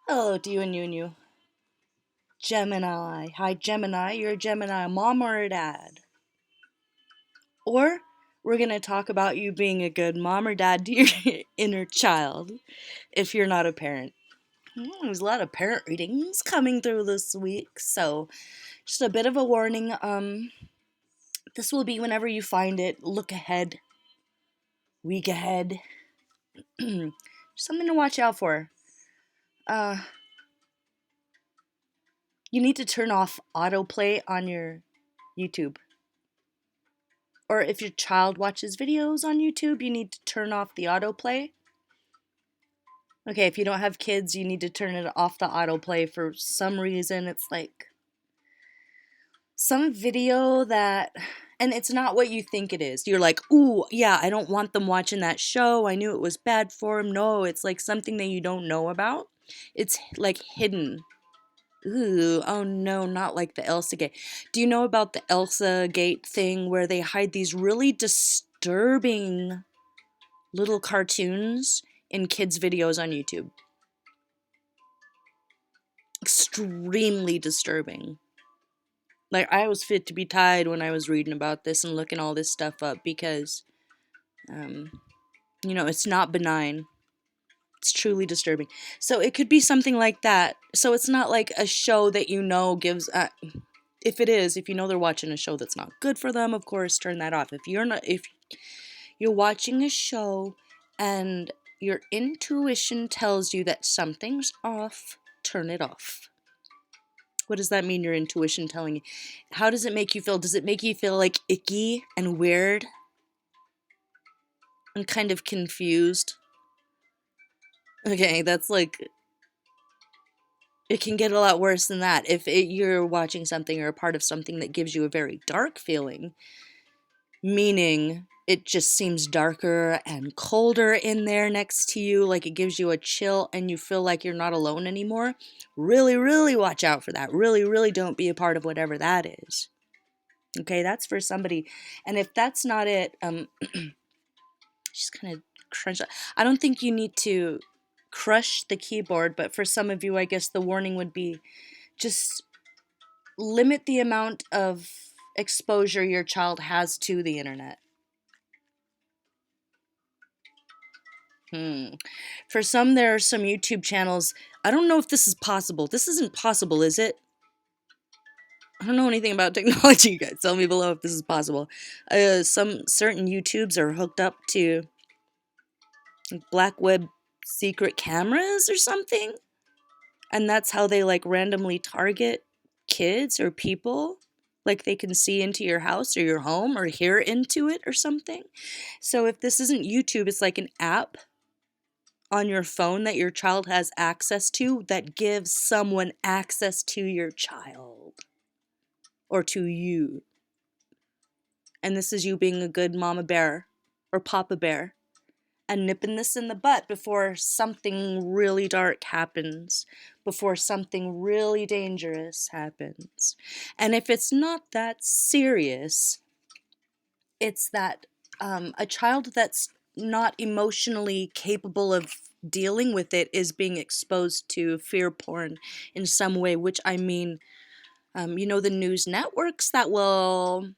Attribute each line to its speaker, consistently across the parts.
Speaker 1: Hello to you and you and you. Gemini. Hi, Gemini. You're a Gemini, mom or a dad. Or we're going to talk about you being a good mom or dad to your inner child if you're not a parent. There's a lot of parent readings coming through this week, so just a bit of a warning. This will be whenever you find it. Look ahead, week ahead. Something to watch out for. Uh, you need to turn off autoplay on your YouTube. Or if your child watches videos on YouTube, you need to turn off the autoplay. Okay, if you don't have kids, you need to turn it off the autoplay for some reason. It's like some video that, and it's not what you think it is. You're like, ooh, yeah, I don't want them watching that show. I knew it was bad for them. No, it's like something that you don't know about. It's like hidden. Ooh, oh no, not like the Elsa Gate. Do you know about the Elsa Gate thing where they hide these really disturbing little cartoons in kids' videos on YouTube? Extremely disturbing. Like, I was fit to be tied when I was reading about this and looking all this stuff up because, um, it's not benign. It's truly disturbing. So it could be something like that. So it's not like a show that gives. If it is, if you know they're watching a show that's not good for them, of course, turn that off. If you're watching a show and your intuition tells you that something's off, turn it off. What does that mean, your intuition telling you? How does it make you feel? Does it make you feel like icky and weird and kind of confused? Okay, that's like, it can get a lot worse than that. If you're watching something or a part of something that gives you a very dark feeling, meaning it just seems darker and colder in there next to you, like it gives you a chill and you feel like you're not alone anymore, really, really watch out for that. Really, really don't be a part of whatever that is. Okay, that's for somebody. And if that's not it, just kind of crunch. I don't think you need to crush the keyboard, but for some of you, I guess the warning would be just limit the amount of exposure your child has to the internet. For some, there are some YouTube channels. I don't know if this is possible. This isn't possible, is it? I don't know anything about technology, you guys. Tell me below if this is possible. Some certain YouTubes are hooked up to black web secret cameras or something. And that's how they like randomly target kids or people. Like they can see into your house or your home or hear into it or something. So if this isn't YouTube, it's like an app on your phone that your child has access to that gives someone access to your child or to you. And this is you being a good mama bear or papa bear and nipping this in the butt before something really dark happens, before something really dangerous happens. And if it's not that serious, it's that a child that's not emotionally capable of dealing with it is being exposed to fear porn in some way, which I mean, the news networks that will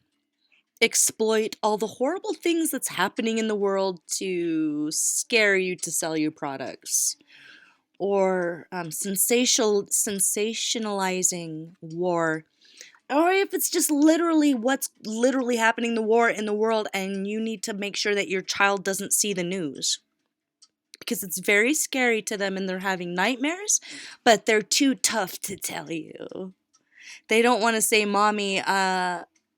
Speaker 1: exploit all the horrible things that's happening in the world to scare you to sell you products, or sensationalizing war, or if it's just literally what's literally happening the war in the world and you need to make sure that your child doesn't see the news because it's very scary to them and they're having nightmares, but they're too tough to tell you. They don't want to say, mommy,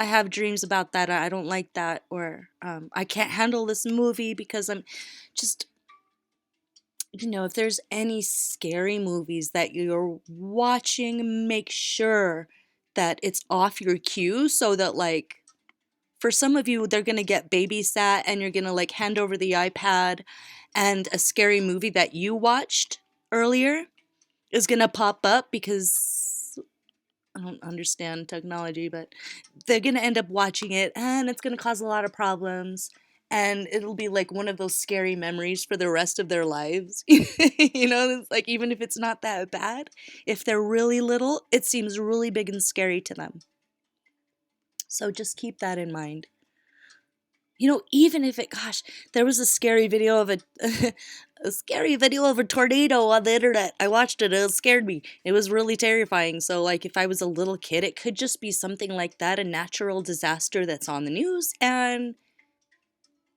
Speaker 1: I have dreams about that, I don't like that, or I can't handle this movie because I'm just, if there's any scary movies that you're watching, make sure that it's off your cue so that, like, for some of you, they're going to get babysat and you're going to, like, hand over the iPad and a scary movie that you watched earlier is going to pop up because I don't understand technology, but they're going to end up watching it and it's going to cause a lot of problems. and it'll be like one of those scary memories for the rest of their lives. It's like even if it's not that bad, if they're really little, it seems really big and scary to them. So just keep that in mind. Even if gosh, there was a scary video of a scary video of a tornado on the internet. I watched it. It scared me. It was really terrifying. So, like, if I was a little kid, it could just be something like that, a natural disaster that's on the news, and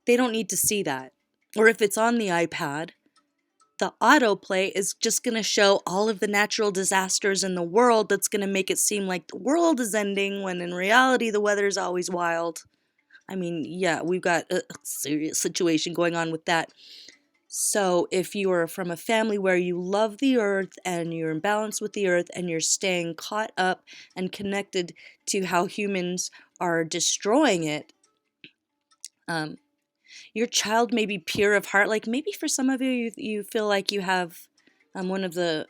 Speaker 1: they don't need to see that. Or if it's on the iPad, the autoplay is just going to show all of the natural disasters in the world that's going to make it seem like the world is ending when in reality the weather's always wild. I mean, yeah, we've got a serious situation going on with that. So if you are from a family where you love the earth and you're in balance with the earth and you're staying caught up and connected to how humans are destroying it, your child may be pure of heart. Like maybe for some of you feel like you have one of the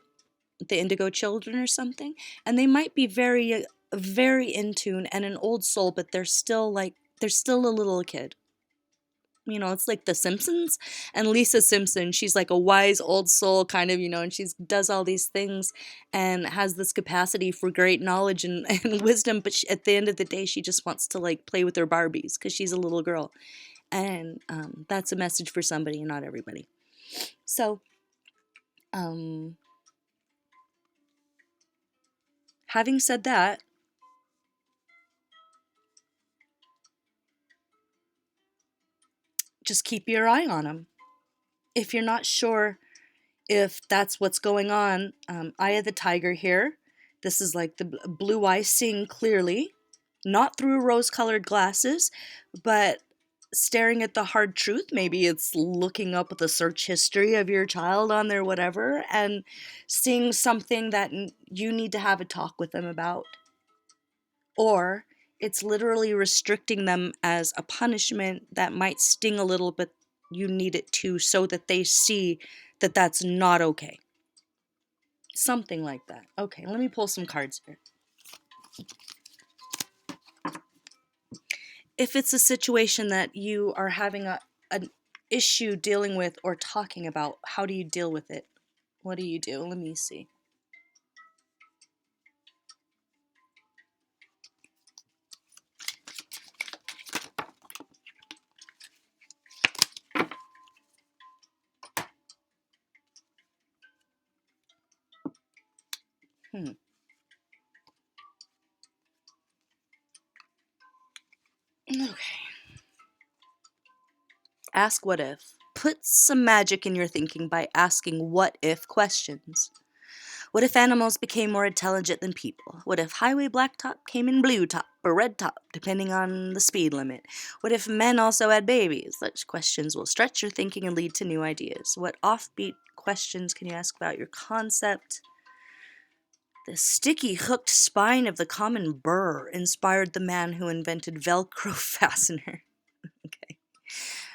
Speaker 1: indigo children or something, and they might be very, very in tune and an old soul, but they're still a little kid. It's like The Simpsons and Lisa Simpson. She's like a wise old soul kind of, and she does all these things and has this capacity for great knowledge and, and wisdom. But at the end of the day, she just wants to like play with her Barbies because she's a little girl. And that's a message for somebody and not everybody. So, having said that, just keep your eye on them. If you're not sure if that's what's going on, Eye of the Tiger here. This is like the blue eye seeing clearly, not through rose-colored glasses, but staring at the hard truth. Maybe it's looking up the search history of your child on their whatever and seeing something that you need to have a talk with them about. Or it's literally restricting them as a punishment that might sting a little, but you need it to so that they see that that's not okay. Something like that. Okay, let me pull some cards here. If it's a situation that you are having an issue dealing with or talking about, how do you deal with it? What do you do? Let me see. Okay. Ask what if. Put some magic in your thinking by asking what if questions. What if animals became more intelligent than people? What if highway blacktop came in blue top or red top, depending on the speed limit? What if men also had babies? Such questions will stretch your thinking and lead to new ideas. What offbeat questions can you ask about your concept? The sticky hooked spine of the common burr inspired the man who invented Velcro fastener. Okay.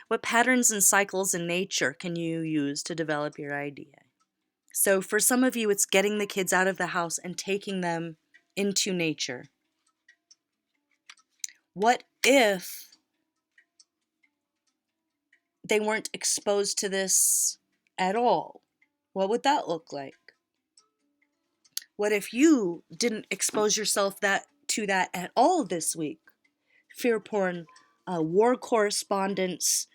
Speaker 1: What patterns and cycles in nature can you use to develop your idea? So for some of you, it's getting the kids out of the house and taking them into nature. What if they weren't exposed to this at all? What would that look like? What if you didn't expose yourself to that at all this week? Fear porn, war correspondence,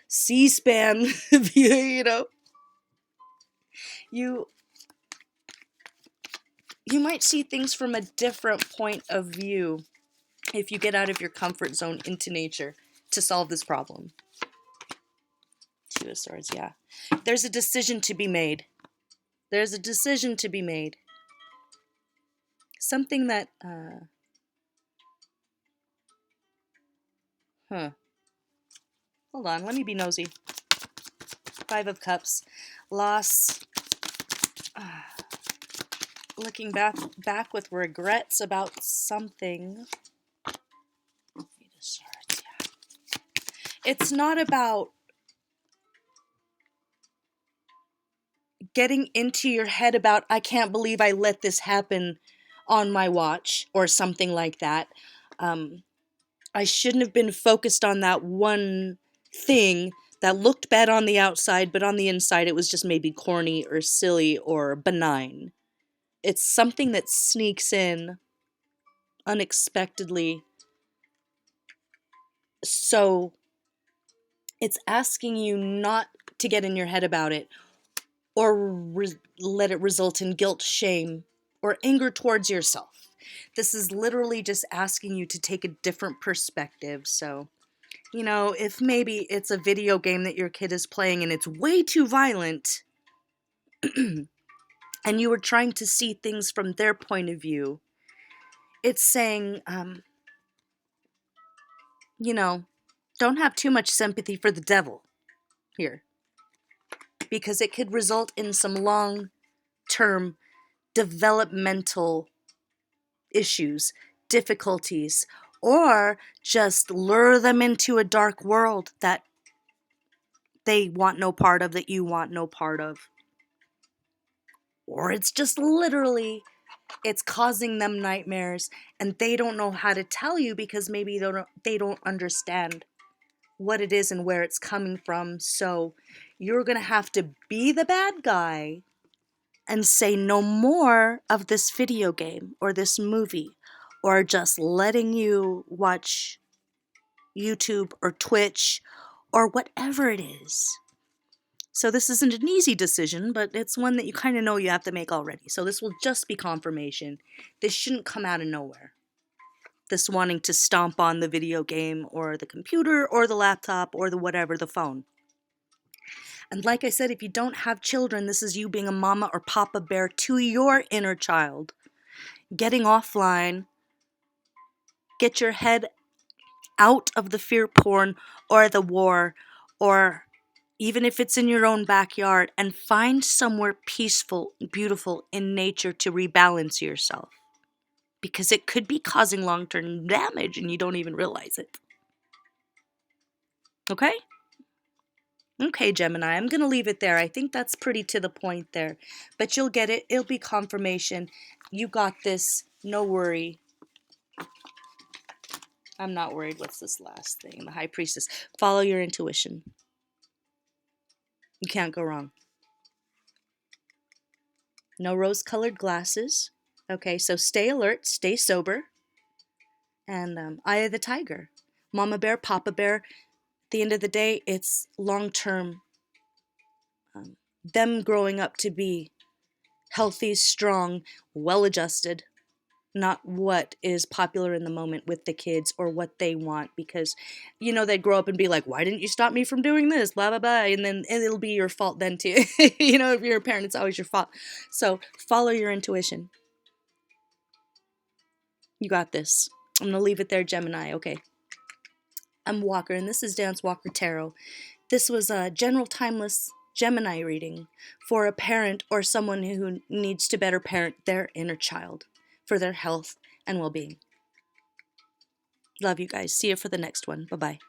Speaker 1: C-SPAN, you might see things from a different point of view if you get out of your comfort zone into nature to solve this problem. Two of Swords, yeah. There's a decision to be made. There's a decision to be made. Something that, hold on, let me be nosy. Five of Cups. Loss. Looking back with regrets about something. Eight of Swords, yeah. It's not about getting into your head about, I can't believe I let this happen on my watch or something like that. I shouldn't have been focused on that one thing that looked bad on the outside, but on the inside it was just maybe corny or silly or benign. It's something that sneaks in unexpectedly. So it's asking you not to get in your head about it or let it result in guilt, shame, or anger towards yourself. This is literally just asking you to take a different perspective. So, if maybe it's a video game that your kid is playing and it's way too violent, and you were trying to see things from their point of view, it's saying, don't have too much sympathy for the devil here, because it could result in some long-term developmental issues, difficulties, or just lure them into a dark world that they want no part of, that you want no part of. Or it's just literally, it's causing them nightmares and they don't know how to tell you because maybe they don't understand what it is and where it's coming from. So you're going to have to be the bad guy and say no more of this video game or this movie, or just letting you watch YouTube or Twitch or whatever it is. So this isn't an easy decision, but it's one that you kind of know you have to make already. So this will just be confirmation. This shouldn't come out of nowhere. This wanting to stomp on the video game or the computer or the laptop or the whatever, the phone. And like I said, if you don't have children, this is you being a mama or papa bear to your inner child. Getting offline. Get your head out of the fear porn or the war, or even if it's in your own backyard, and find somewhere peaceful, beautiful in nature to rebalance yourself. Because it could be causing long-term damage and you don't even realize it. Okay? Okay, Gemini, I'm going to leave it there. I think that's pretty to the point there. But you'll get it. It'll be confirmation. You got this. No worry. I'm not worried. What's this last thing? The High Priestess. Follow your intuition. You can't go wrong. No rose-colored glasses. Okay, so stay alert, stay sober. And Eye of the Tiger. Mama bear, Papa bear. At the end of the day, it's long-term. Them growing up to be healthy, strong, well-adjusted. Not what is popular in the moment with the kids or what they want, because they grow up and be like, why didn't you stop me from doing this, blah blah blah, and then it'll be your fault then too. If you're a parent, it's always your fault. So follow your intuition. You got this. I'm gonna leave it there, Gemini. Okay, I'm Walker and this is Dance Walker Tarot. This was a general timeless Gemini reading for a parent or someone who needs to better parent their inner child for their health and well-being. Love you guys. See you for the next one. Bye-bye.